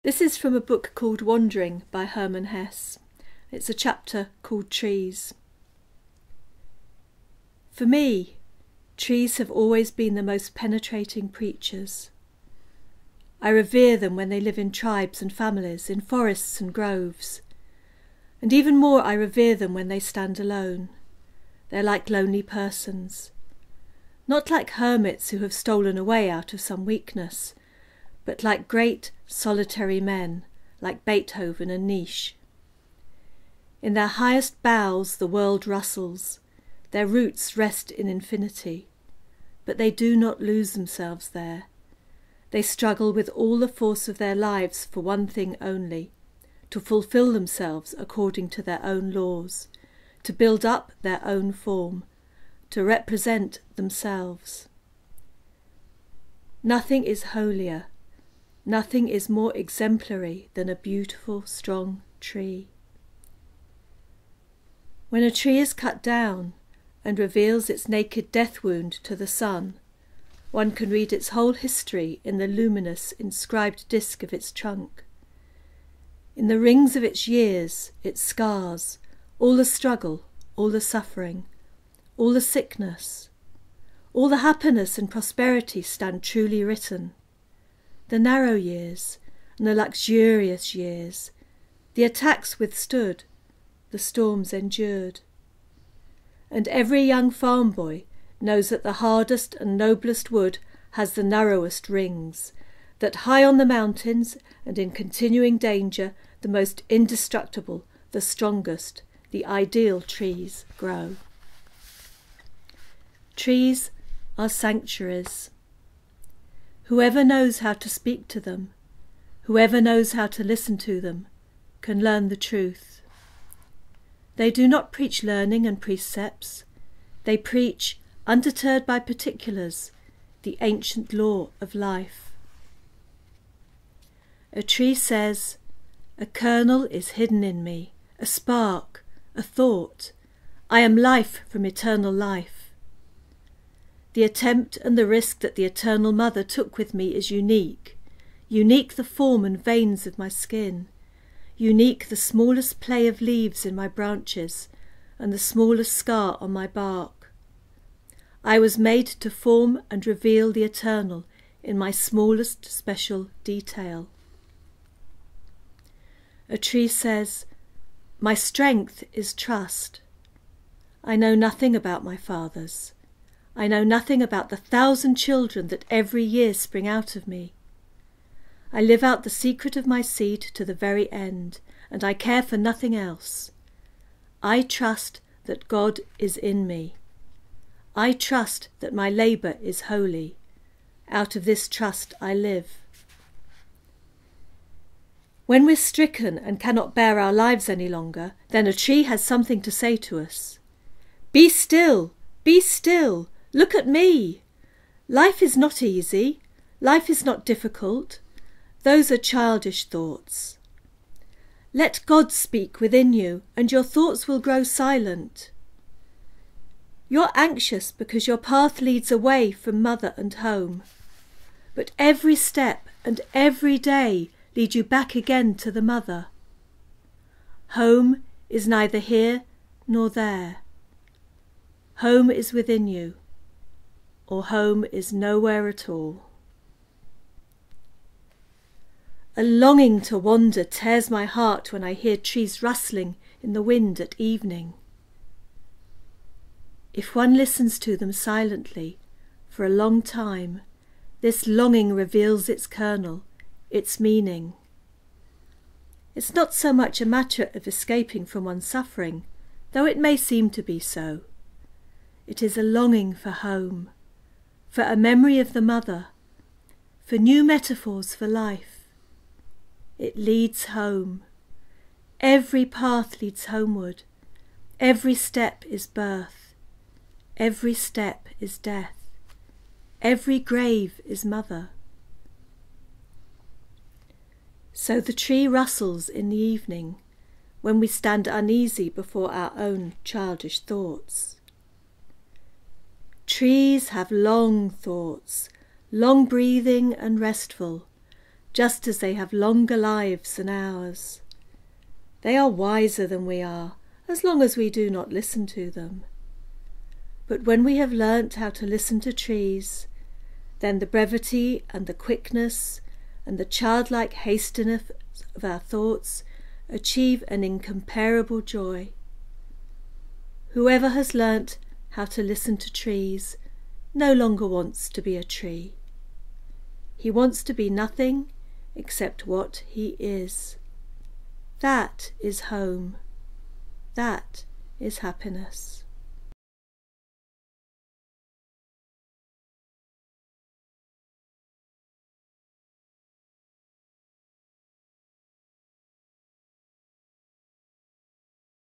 This is from a book called Wandering by Hermann Hesse. It's a chapter called Trees. For me, trees have always been the most penetrating preachers. I revere them when they live in tribes and families, in forests and groves. And even more I revere them when they stand alone. They're like lonely persons. Not like hermits who have stolen away out of some weakness, but like great solitary men, like Beethoven and Nietzsche. In their highest boughs the world rustles, their roots rest in infinity, but they do not lose themselves there. They struggle with all the force of their lives for one thing only, to fulfill themselves according to their own laws, to build up their own form, to represent themselves. Nothing is holier, nothing is more exemplary than a beautiful, strong tree. When a tree is cut down and reveals its naked death wound to the sun, one can read its whole history in the luminous, inscribed disk of its trunk. In the rings of its years, its scars, all the struggle, all the suffering, all the sickness, all the happiness and prosperity stand truly written. The narrow years and the luxurious years, the attacks withstood, the storms endured. And every young farm boy knows that the hardest and noblest wood has the narrowest rings, that high on the mountains and in continuing danger the most indestructible, the strongest, the ideal trees grow. Trees are sanctuaries. Whoever knows how to speak to them, whoever knows how to listen to them, can learn the truth. They do not preach learning and precepts. They preach, undeterred by particulars, the ancient law of life. A tree says, "A kernel is hidden in me, a spark, a thought. I am life from eternal life. The attempt and the risk that the Eternal Mother took with me is unique. Unique the form and veins of my skin. Unique the smallest play of leaves in my branches and the smallest scar on my bark. I was made to form and reveal the eternal in my smallest special detail." A tree says, "My strength is trust. I know nothing about my fathers. I know nothing about the 1,000 children that every year spring out of me. I live out the secret of my seed to the very end, and I care for nothing else. I trust that God is in me. I trust that my labour is holy. Out of this trust I live." When we're stricken and cannot bear our lives any longer, then a tree has something to say to us. "Be still, be still. Look at me. Life is not easy. Life is not difficult. Those are childish thoughts. Let God speak within you, and your thoughts will grow silent. You're anxious because your path leads away from mother and home. But every step and every day lead you back again to the mother. Home is neither here nor there. Home is within you, or home is nowhere at all. A longing to wander tears my heart when I hear trees rustling in the wind at evening. If one listens to them silently for a long time, this longing reveals its kernel, its meaning. It's not so much a matter of escaping from one's suffering, though it may seem to be so. It is a longing for home, for a memory of the mother, for new metaphors for life. It leads home. Every path leads homeward. Every step is birth. Every step is death. Every grave is mother. So the tree rustles in the evening, when we stand uneasy before our own childish thoughts. Trees have long thoughts, long breathing and restful, just as they have longer lives than ours. They are wiser than we are, as long as we do not listen to them. But when we have learnt how to listen to trees, then the brevity and the quickness and the childlike hastiness of our thoughts achieve an incomparable joy. Whoever has learnt how to listen to trees no longer wants to be a tree. He wants to be nothing except what he is. That is home. That is happiness.